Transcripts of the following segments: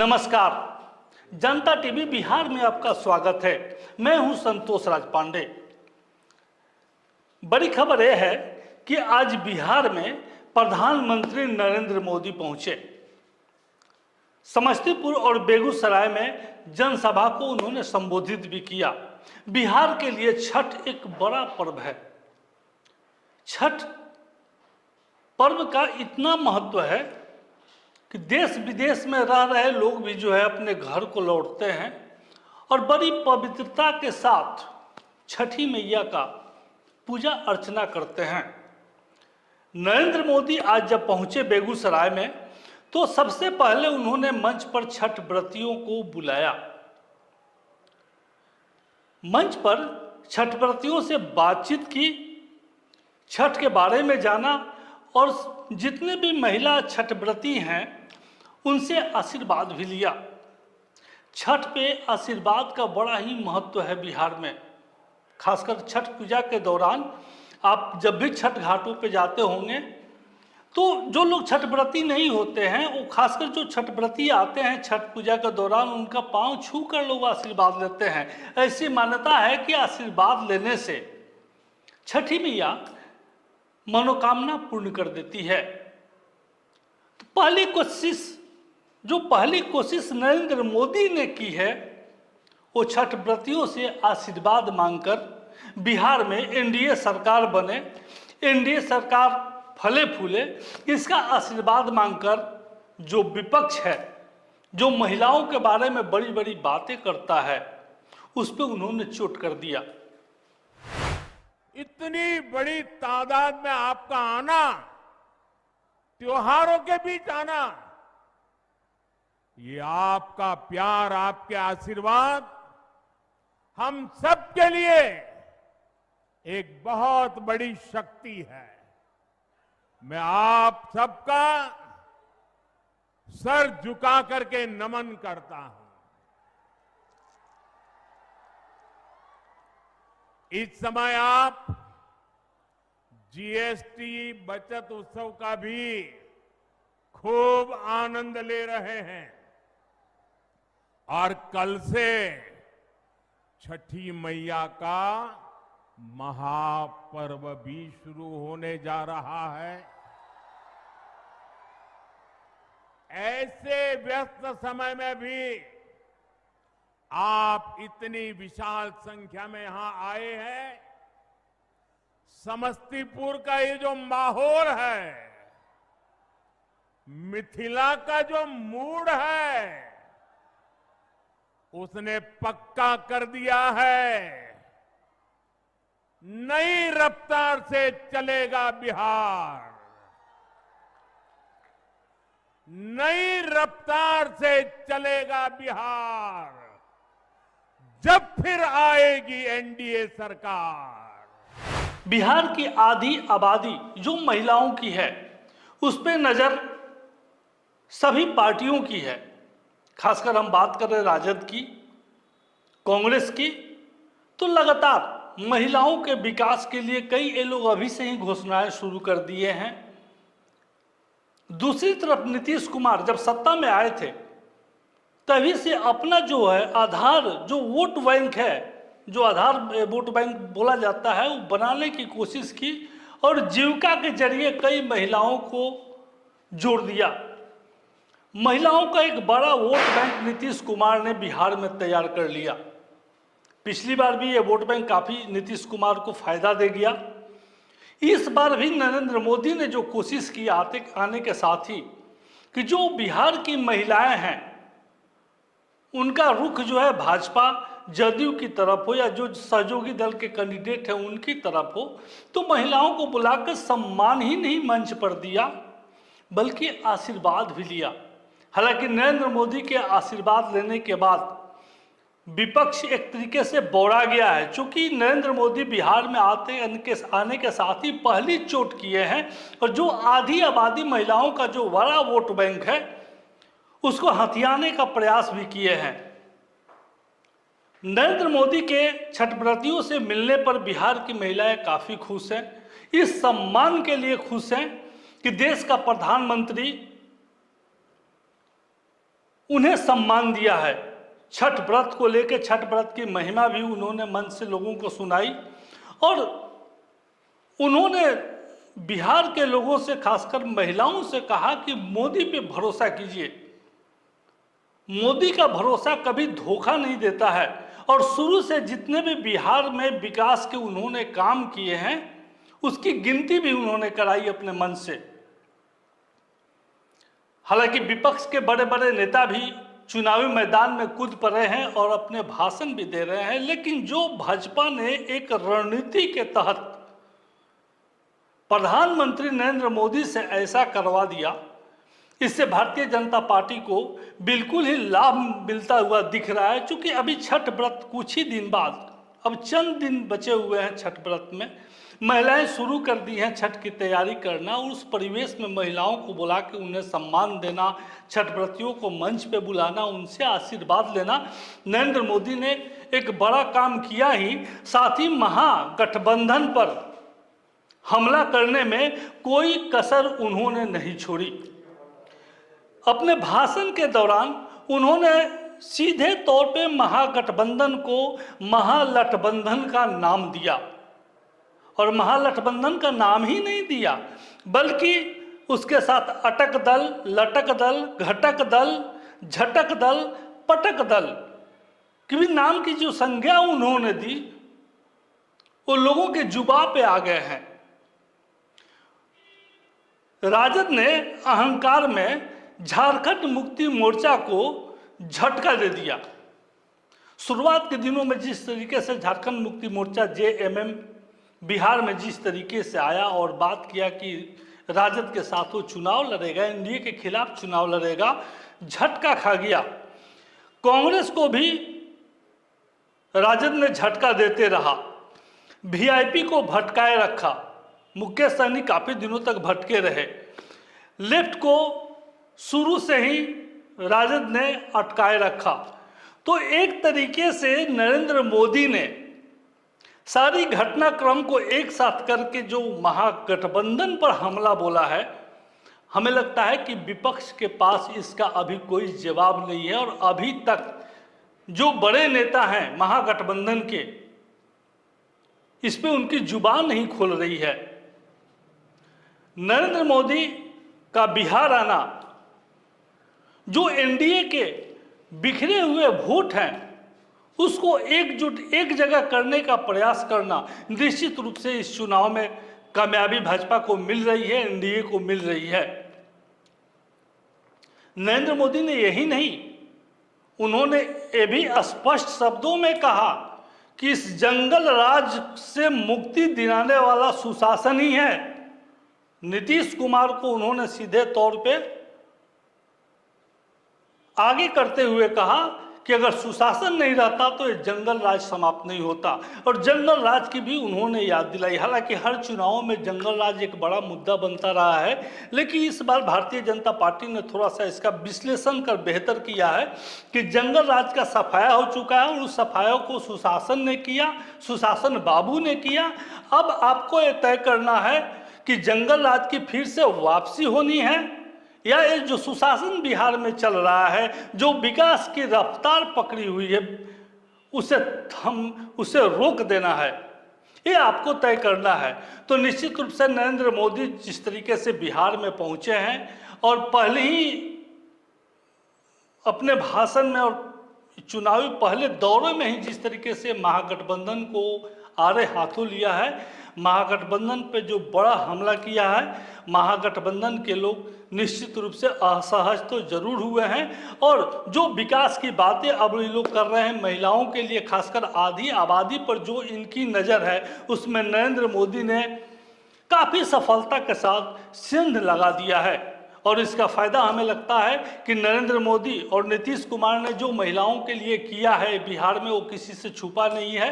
नमस्कार। जनता टीवी बिहार में आपका स्वागत है। मैं हूं संतोष राज पांडे। बड़ी खबर यह है कि आज बिहार में प्रधानमंत्री नरेंद्र मोदी पहुंचे। समस्तीपुर और बेगूसराय में जनसभा को उन्होंने संबोधित भी किया। बिहार के लिए छठ एक बड़ा पर्व है। छठ पर्व का इतना महत्व है कि देश विदेश में रह रहे लोग भी जो है अपने घर को लौटते हैं और बड़ी पवित्रता के साथ छठी मैया का पूजा अर्चना करते हैं। नरेंद्र मोदी आज जब पहुंचे बेगूसराय में तो सबसे पहले उन्होंने मंच पर छठ व्रतियों को बुलाया। मंच पर छठ व्रतियों से बातचीत की, छठ के बारे में जाना और जितने भी महिला छठ व्रती हैं उनसे आशीर्वाद भी लिया। छठ पे आशीर्वाद का बड़ा ही महत्व है बिहार में। खासकर छठ पूजा के दौरान आप जब भी छठ घाटों पे जाते होंगे तो जो लोग छठ व्रती नहीं होते हैं वो खासकर जो छठ व्रती आते हैं छठ पूजा के दौरान उनका पांव छू कर लोग आशीर्वाद लेते हैं। ऐसी मान्यता है कि आशीर्वाद लेने से छठी मैया मनोकामना पूर्ण कर देती है। तो पहली कोशिश नरेंद्र मोदी ने की है वो छठ व्रतियों से आशीर्वाद मांगकर बिहार में एनडीए सरकार बने, एनडीए सरकार फले फूले, इसका आशीर्वाद मांगकर जो विपक्ष है, जो महिलाओं के बारे में बड़ी बड़ी बातें करता है, उस पर उन्होंने चोट कर दिया। इतनी बड़ी तादाद में आपका आना, त्योहारों के बीच आना, ये आपका प्यार, आपके आशीर्वाद हम सब के लिए एक बहुत बड़ी शक्ति है। मैं आप सबका सर झुका करके नमन करता हूं। इस समय आप जीएसटी बचत उत्सव का भी खूब आनंद ले रहे हैं और कल से छठी मैया का महापर्व भी शुरू होने जा रहा है। ऐसे व्यस्त समय में भी आप इतनी विशाल संख्या में यहां आए हैं। समस्तीपुर का ये जो माहौल है, मिथिला का जो मूड है, उसने पक्का कर दिया है नई रफ्तार से चलेगा बिहार, नई रफ्तार से चलेगा बिहार जब फिर आएगी एनडीए सरकार। बिहार की आधी आबादी जो महिलाओं की है उस पे नजर सभी पार्टियों की है। खासकर हम बात कर रहे हैं राजद की, कांग्रेस की, तो लगातार महिलाओं के विकास के लिए कई ये लोग अभी से ही घोषणाएं शुरू कर दिए हैं। दूसरी तरफ नीतीश कुमार जब सत्ता में आए थे तभी से अपना जो है आधार, जो वोट बैंक है, जो आधार वोट बैंक बोला जाता है, वो बनाने की कोशिश की और जीविका के जरिए कई महिलाओं को जोड़ दिया। महिलाओं का एक बड़ा वोट बैंक नीतीश कुमार ने बिहार में तैयार कर लिया। पिछली बार भी ये वोट बैंक काफ़ी नीतीश कुमार को फायदा दे गया। इस बार भी नरेंद्र मोदी ने जो कोशिश की आने के साथ ही कि जो बिहार की महिलाएं हैं उनका रुख जो है भाजपा जदयू की तरफ हो या जो सहयोगी दल के कैंडिडेट हैं उनकी तरफ हो, तो महिलाओं को बुलाकर सम्मान ही नहीं मंच पर दिया बल्कि आशीर्वाद भी लिया। हालांकि नरेंद्र मोदी के आशीर्वाद लेने के बाद विपक्ष एक तरीके से बौड़ा गया है, क्योंकि नरेंद्र मोदी बिहार में आने के साथ ही पहली चोट किए हैं और जो आधी आबादी महिलाओं का जो बड़ा वोट बैंक है उसको हथियाने का प्रयास भी किए हैं। नरेंद्र मोदी के छठ व्रतियों से मिलने पर बिहार की महिलाएं काफ़ी खुश हैं। इस सम्मान के लिए खुश हैं कि देश का प्रधानमंत्री उन्हें सम्मान दिया है। छठ व्रत को लेकर छठ व्रत की महिमा भी उन्होंने मंच से लोगों को सुनाई और उन्होंने बिहार के लोगों से, खासकर महिलाओं से कहा कि मोदी पे भरोसा कीजिए, मोदी का भरोसा कभी धोखा नहीं देता है। और शुरू से जितने भी बिहार में विकास के उन्होंने काम किए हैं उसकी गिनती भी उन्होंने कराई अपने मन से। हालांकि विपक्ष के बड़े बड़े नेता भी चुनावी मैदान में कूद पड़े हैं और अपने भाषण भी दे रहे हैं, लेकिन जो भाजपा ने एक रणनीति के तहत प्रधानमंत्री नरेंद्र मोदी से ऐसा करवा दिया, इससे भारतीय जनता पार्टी को बिल्कुल ही लाभ मिलता हुआ दिख रहा है। क्योंकि अभी छठ व्रत कुछ ही दिन बाद, अब चंद दिन बचे हुए हैं छठ व्रत में, महिलाएं शुरू कर दी हैं छठ की तैयारी करना। और उस परिवेश में महिलाओं को बुला के उन्हें सम्मान देना, छठ व्रतियों को मंच पे बुलाना, उनसे आशीर्वाद लेना, नरेंद्र मोदी ने एक बड़ा काम किया ही, साथ ही महागठबंधन पर हमला करने में कोई कसर उन्होंने नहीं छोड़ी। अपने भाषण के दौरान उन्होंने सीधे तौर पे महागठबंधन को महालठबंधन का नाम दिया और महालठबंधन का नाम ही नहीं दिया बल्कि उसके साथ अटक दल, लटक दल, घटक दल, झटक दल, पटक दल की भी नाम की जो संज्ञा उन्होंने दी वो लोगों के जुबान पे आ गए हैं। राजद ने अहंकार में झारखंड मुक्ति मोर्चा को झटका दे दिया। शुरुआत के दिनों में जिस तरीके से झारखंड मुक्ति मोर्चा जेएमएम बिहार में जिस तरीके से आया और बात किया कि राजद के साथ वो चुनाव लड़ेगा, एनडीए के खिलाफ चुनाव लड़ेगा, झटका खा गया। कांग्रेस को भी राजद ने झटका देते रहा, वीआईपी को भटकाए रखा, मुकेश सहनी काफी दिनों तक भटके रहे, लेफ्ट को शुरू से ही राजद ने अटकाए रखा। तो एक तरीके से नरेंद्र मोदी ने सारी घटनाक्रम को एक साथ करके जो महागठबंधन पर हमला बोला है, हमें लगता है कि विपक्ष के पास इसका अभी कोई जवाब नहीं है। और अभी तक जो बड़े नेता हैं महागठबंधन के, इस पे उनकी जुबान नहीं खोल रही है। नरेंद्र मोदी का बिहार आना, जो एनडीए के बिखरे हुए वोट हैं उसको एकजुट एक जगह करने का प्रयास करना, निश्चित रूप से इस चुनाव में कामयाबी भाजपा को मिल रही है, एनडीए को मिल रही है। नरेंद्र मोदी ने यही नहीं, उन्होंने ये भी स्पष्ट शब्दों में कहा कि इस जंगल राज से मुक्ति दिलाने वाला सुशासन ही है। नीतीश कुमार को उन्होंने सीधे तौर पे आगे करते हुए कहा कि अगर सुशासन नहीं रहता तो ये जंगल राज समाप्त नहीं होता। और जंगल राज की भी उन्होंने याद दिलाई। हालांकि हर चुनावों में जंगल राज एक बड़ा मुद्दा बनता रहा है, लेकिन इस बार भारतीय जनता पार्टी ने थोड़ा सा इसका विश्लेषण कर बेहतर किया है कि जंगल राज का सफाया हो चुका है और उस सफाया को सुशासन ने किया, सुशासन बाबू ने किया। अब आपको ये तय करना है कि जंगल राज की फिर से वापसी होनी है या ये जो सुशासन बिहार में चल रहा है, जो विकास की रफ्तार पकड़ी हुई है, उसे रोक देना है, ये आपको तय करना है। तो निश्चित रूप से नरेंद्र मोदी जिस तरीके से बिहार में पहुंचे हैं और पहले ही अपने भाषण में और चुनावी पहले दौरे में ही जिस तरीके से महागठबंधन को आड़े हाथों लिया है, महागठबंधन पे जो बड़ा हमला किया है, महागठबंधन के लोग निश्चित रूप से असहज तो जरूर हुए हैं। और जो विकास की बातें अब ये लोग कर रहे हैं महिलाओं के लिए, खासकर आधी आबादी पर जो इनकी नज़र है, उसमें नरेंद्र मोदी ने काफ़ी सफलता के साथ सिंध लगा दिया है। और इसका फ़ायदा हमें लगता है कि नरेंद्र मोदी और नीतीश कुमार ने जो महिलाओं के लिए किया है बिहार में, वो किसी से छुपा नहीं है।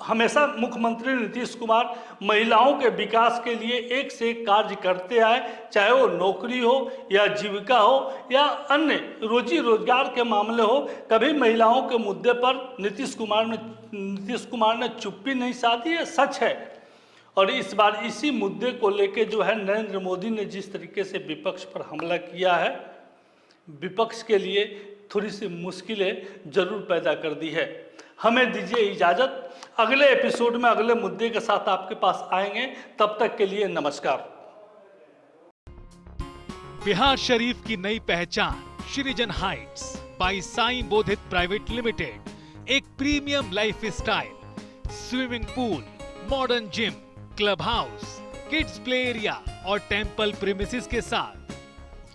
हमेशा मुख्यमंत्री नीतीश कुमार महिलाओं के विकास के लिए एक से एक कार्य करते आए, चाहे वो नौकरी हो या जीविका हो या अन्य रोजी रोजगार के मामले हो। कभी महिलाओं के मुद्दे पर नीतीश कुमार ने चुप्पी नहीं साधी, है सच है। और इस बार इसी मुद्दे को लेके जो है नरेंद्र मोदी ने जिस तरीके से विपक्ष पर हमला किया है, विपक्ष के लिए थोड़ी सी मुश्किलें जरूर पैदा कर दी है। हमें दीजिए इजाज़त, अगले एपिसोड में अगले मुद्दे के साथ आपके पास आएंगे। तब तक के लिए नमस्कार। बिहार शरीफ की नई पहचान Shrijan heights by Sai Bodhit private limited, एक premium lifestyle, swimming pool, modern gym, club house, kids play area और टेंपल प्रीमिसेस के साथ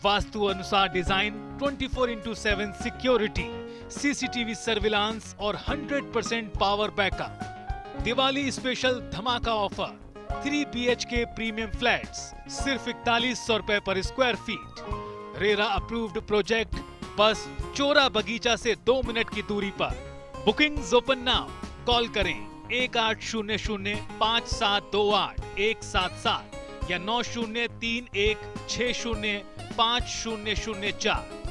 वास्तु अनुसार डिजाइन, 24/7 सिक्योरिटी, सीसीटीवी सर्विलांस और 100% पावर बैकअप। दिवाली स्पेशल धमाका ऑफर, 3 BHK प्रीमियम फ्लैट्स सिर्फ 4100 रुपए पर square feet. RERA approved project, बस चोरा बगीचा से 2 मिनट की दूरी पर। बुकिंग्स ओपन नाउ, कॉल करें 1800-5728-177 या 9031605004।